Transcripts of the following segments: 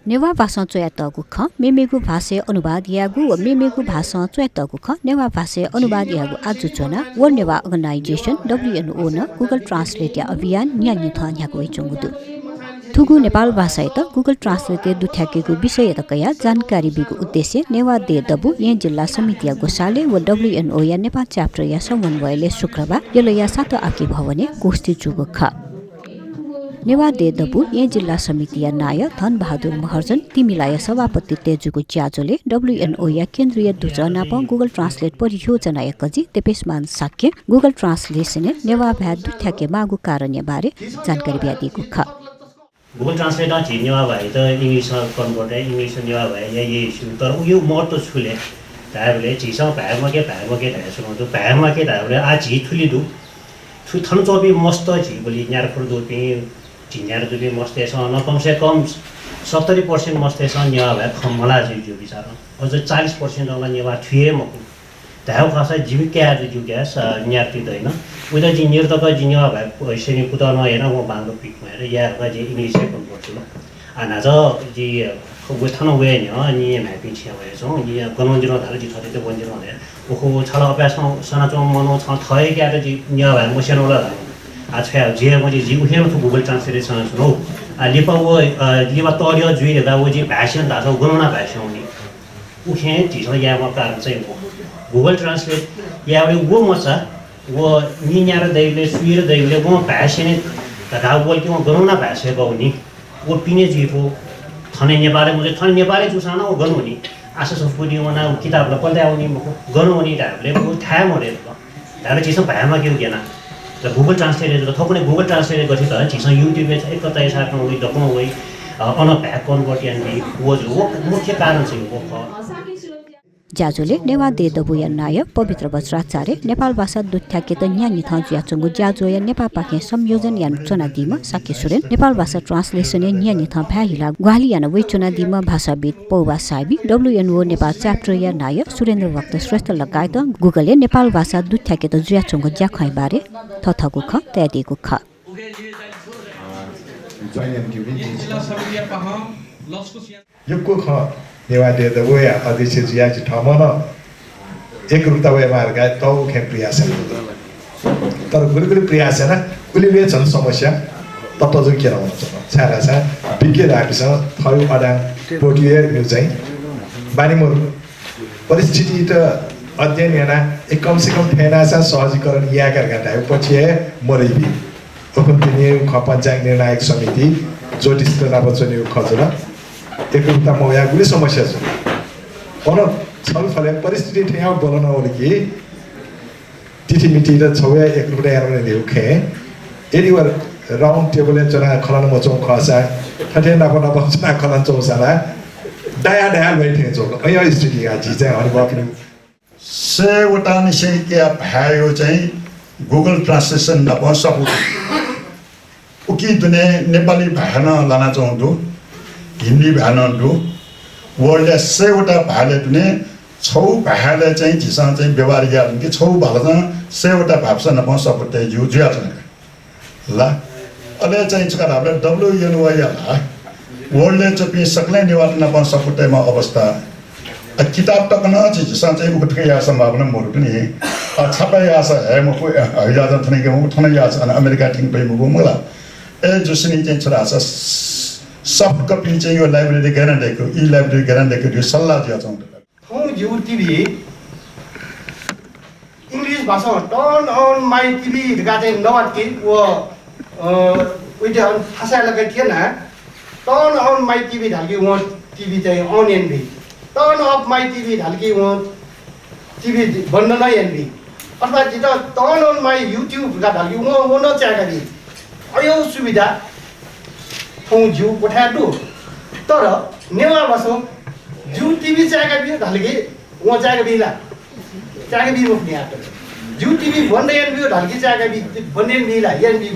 नेवा भाषा चोयातगु ख मेमेगु भाषे अनुवाद यागु व मेमेगु भाषा चोयातगु ख नेवा भाषे अनुवाद यागु आजु चोना वर नेवा अर्गनाइजेसन WNO न गुगल ट्रान्सलेट या अभियान न्यान्य थ न्याको इचंगुदु थुगु नेपाल भाषा त गुगल ट्रान्सलेट दुथ्याकेगु विषय तकया जानकारी बिगु उद्देश्य नेवा दे दबु य जिल्ला समिति या गोसाले व WNO या नेपाल च्याप्टर या समन्वयले शुक्रबार यलया सात आके भवने गोष्ठी जुगु ख नेवा दे दबु य जिल्ला समिति या नाय धन बहादुर महर्जन तिमिलाय सभापति तेजुको च्याजोले WNO या केन्द्रीय दुजनाप गुगल ट्रान्सलेट परियोजना एकजी तेपेसमान साक्य गुगल ट्रान्सलेसन नेवा भ्या दुथ्याके मागु कारण बारे जानकारी ब्यादिको ख गुगल ट्रान्सलेट चाहिँ नेवा भए त इंग्लिशमा कन्भर्ट है इंग्लिश नेवा भए या ये तर यो महत्त्व छुले ताहरूले झिसा भाइमा के धाय सुनाउँछु भाइमा के धायले आ झि थुलिदु थन चोपी मस्त झि बोली न्यार फुर्दो पि झिन्यार जुबी मस्तेसँग न कम से कम 70% मस्तेसँग नेवा भए खमला जो बिचारा अझ 40% वाला नेवा थुए मको धाउ खासा जीविका जो ग्यास न्याति दैन उदा जि निर्तक जिनेवा भए सेनी पुता न हेन म बांगो पिक भएर या जे इंग्लिश पनि पढ्छु ल आना ज जि वे थाना वे नि नि म्यापिङ छ भएछौ नि गनौन्जिन धाले जि थते बन्जिन भने ओखो छला अभ्यासमा सनाचो मनो छ थय क्या त जि नेवा भए मसेन होला आछ्या जे मैले जि उखेर त गुगल ट्रान्सलेसन सुनौ लिपा वो लिपा तरियो जुइले दा वो जि भाषण दासौ गणना भाषण नि उखे जिस यामा कारण चाहिँ गुगल ट्रान्सलेट याले वो मसा वो निन्यार दैले सुइर दैले वो भाषण तथा बोल कि वो गणना भाषा गाउनी वो पिने जिको थने नेपाली मुझे थने नेपाली जुसाना वो गणोनी आशा सफुनी वना किताबले पढ्दै आउने गणोनी धाले वो थाहा मरे धाले जिस भामा के गेना र गुगल ट्रान्सलेट त थपने गुगल ट्रान्सलेट गरि त जिस युट्युब में एक कतै साथमा उही डकमा उही अन भ्याक कन्भर्ट यानी वो जो मुख्य कारण चाहिँ हो ज्याजोले नेवा दे दबुया नाय पवित्र वज्राचार्य नेपाल भाषा दुथ्याके त न्यानी थ ज्याचंगु ज्याजो या नेपाल पाके संयोजन यान चना दिम साके सुरेन नेपाल भाषा ट्रान्सलेसन न्यानी थ भ्याहिला ग्वाली यान वे चना दिम भाषाविद पौवा साबी WNO नेपाल च्याप्टर या नाय सुरेन्द्र भक्त श्रेष्ठ लगायत गुगलले नेपाल भाषा दुथ्याके त ज्याचंगु ज्याखै बारे थथगु ख त्यादिगु ख युको ख नेवा दे द वे अध्यक्ष जिया जि ठमन एक रुपता वे मार्ग तौ खे प्रयास तर गुरुगुरु प्रयास न कुलिले छन् समस्या तत्व जो के रहन्छ छारा छ विज्ञ राखिस थयो अडा पोटिए यो चाहिँ बानी म परिस्थिति त अध्ययन हेना एक कम से कम फेना सा सहजीकरण या करगा पछि मरेबी ओकन्तिने ख पञ्चायत निर्णायक समिति ज्योतिष नबचने खजुरा एकरूपता मोया गुली समस्या छ अन छलफल परिस्थिति ठ्याउ बोलन ओली कि तिथि मिति र छौया एकरूपता यारने देउ खे यदि वर राउन्ड टेबल जना खलन मचौ खसा ठठे नप जना खलन चौसाला डाया डाया बैठे चौ अय स्थिति आजि चाहिँ अनुभव किन से वटा निसे के भयो चाहिँ गुगल ट्रान्सलेसन नप सकु उकी दुने नेपाली भाषा लाना चाहन्छु हिन्दी भाषाहरु वर्ल्ड सेवटा भाले दुने छौ भाले चाहिँ जिसँग चाहिँ व्यवहार गर्न कि छौ भाले सेवटा भाषा नपाउन सपोर्ट जु जुया छ ल अले चाहिँ छ हामीले WNO या वर्ल्ड चाहिँ सक्ने निवारण नपाउन सपोर्टमा अवस्था किताब त कन जिसँग चाहिँ उठके या सम्भावना मोर पनि छापा या छ हे म हैजा जन थने के म थने या छ अमेरिका थिङ पे म मला ए जुसनी चाहिँ छोरा छ सब कपी चाहिँ यो लाइब्रेरी ग्यारेन्टीको ई लाइब्रेरी ग्यारेन्टीको यो सल्लाह दिया छ थौ यु टिभी इंग्लिश भाषा टर्न अन माई टिभी गाते नवात के वो उइटे भाषा लगे थिएन टर्न अन माई टिभी ढालकी वो टिभी चाहिँ अन एन भी टर्न अफ माई टिभी ढालकी वो टिभी बन्द नै एन भी अथवा जिता टर्न अन माई युट्युब गा ढालकी वो न चाहेगा भी अयो सुविधा थौ जु पठादु तर नेवा भाषा जु टिभी चाहेगा भी ढालकी वो चाहेगा बिला चाहेगा भी मुख नहीं आता जु टिभी बन्द एन भी ढालकी चाहेगा भी बन्द एन बिला एन भी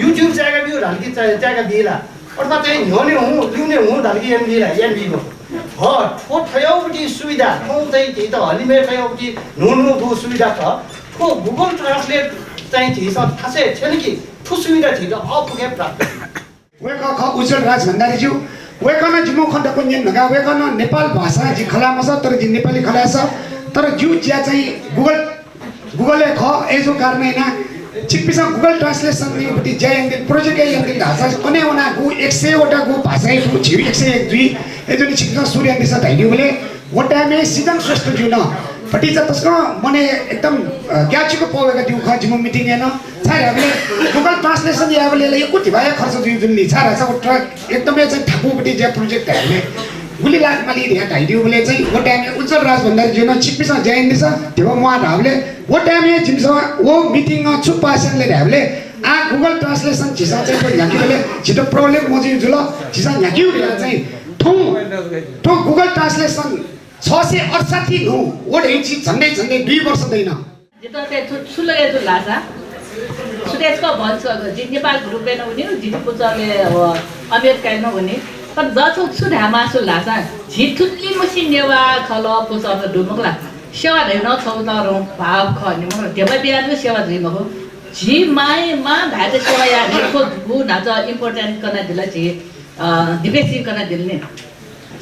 युट्युब चाहेगा भी ढालकी चाहेगा बिला अथवा चाहिँ न्योने हुँ लिउने हुँ ढालकी एन बिला एन भी हो ठो थयोपट्टि सुविधा ठो चाहिँ त्यही त हलिमे थयोपट्टि नुनुको सुविधा छ ठो गुगल ट्रान्सलेट चाहिँ थिएछ थाहा छैन कि ठो सुविधा थियो त अपुगे प्राप्त वेक ख उज्जवल राज भण्डारीज्यू वेकन जिमो खण्ड कुन्यन नगा वेकन नेपाल भाषा जि खलामा छ तर जि नेपाली खला छ तर जु ज्या चाहिँ गुगलले ख एजो कारणैना चिप्पिसा गुगल ट्रान्सलेसन नि जयंगे प्रोजेक्ट यंगे भाषा कने वना गु 100 वटा गु भाषा गु 101 2 एजो नि चिप्पिसा सूर्य दिशा धाइदियो बोले वटा मे सिजन श्रेष्ठ जुन पटिचा तस्को मने एकदम ग्याचीको पवेका दिउ ख जिमो मिटिङ हेन छारेले गुगल ट्रान्सलेसन याबले यो कुति भए खर्च दिउ जुन नि छारा छ ट्रक एकदमै चाहिँ ठाकुपटी जे प्रोजेक्ट हाले गुली लाख माली ध्या धाइदियो बोले चाहिँ वटा मे उज्जवल राज भन्दा जुन चिप्पिसा जयन दिशा त्यो म हाबले वटा मे जिमसा वो मिटिङ चुप्पासनले हाबले आ गुगल ट्रान्सलेसन छिसा चाहिँ को याकी बोले छिटो प्रब्लम मजि जुल छिसा याकी उले चाहिँ ठौ गुगल ट्रान्सलेसन 668 हो वडे छि झन्डै 2 वर्ष दैन जितो ते सुलगे जो लासा सुदेशको भन्छ जि नेपाल ग्रुपले नहुने जिति पुचले अमेरिका नहुने तर जसो सुधामा सु लासा झिटुली मसिन नेवा खल पुचले दुमगला सेवा दैन छौ तर भाव खनि म देबै बिहान सेवा दिम हो झि माइ मा भाते सेवा या रेखो गु नाच इम्पोर्टेन्ट कना दिला छि डिबेसिङ कना दिलने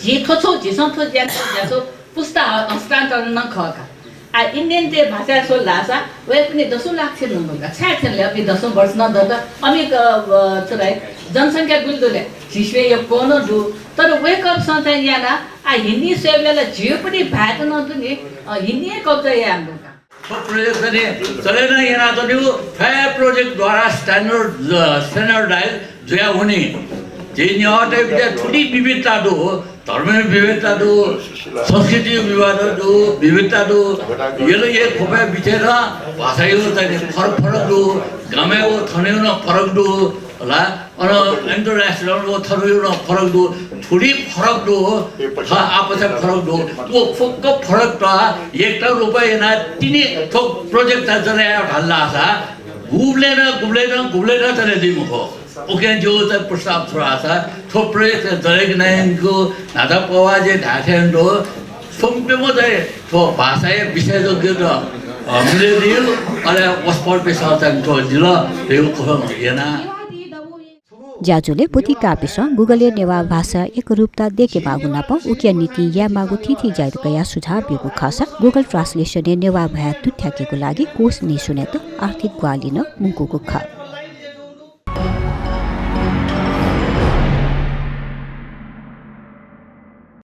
झि थोछौ झिसं थो ज्यासो पुस्ता हस्तान्तरण न खका आ इन्डियन ते भाषा सो लासा वे पनि 10 लाख छ नम्बरका छाछले अब 10 वर्ष न दत अमेक चराई जनसंख्या गुल्दुले झिस्वे यो कोनो दु तर वेक अप सन्ता याना आ हिन्दी सेवले जियो पनि भात न दुनि हिन्दी कब्जा या हाम्रो प्रोजेक्ट पनि चलेन यहाँ त न्यू फायर प्रोजेक्ट द्वारा स्ट्यान्डर्डाइज जोया हुने जे न्याटे ठुली विविधता दो धर्म विविधता दो संस्कृति विविधता दो ये खोपा बिचेर भाषा यो चाहिँ फरक दो गामे वो थने न फरक दो ला अन इंटरनेशनल वो थरो न फरक दो थोड़ी फरक दो आपस में फरक दो वो फक फरक ता एक रुपये ना तिनी थोक प्रोजेक्ट चले ढल्ला था गुबले न चले दी मुखो ओके जो त प्रस्ताव छोरा छ थोप्रे दरेक नायनको नाथा पवाजे ढाठेन्डो सोम्पेमो चाहिँ थो भाषा विषय जो के त मिले दियो अले वस्पर पेसा चाहिँ तो जिल्ला त्यो खो हेना ज्याजुले पुति कापिस गुगलले नेवा भाषा एक रूपता देखे मागु नाप उकिया नीति या मागु थिथि जाइदकया सुझाव बेगु खासा गुगल ट्रान्सलेसन नेवा भया तुथ्याकेको लागि कोष नि सुनेत आर्थिक ग्वालिन मुंकुको खा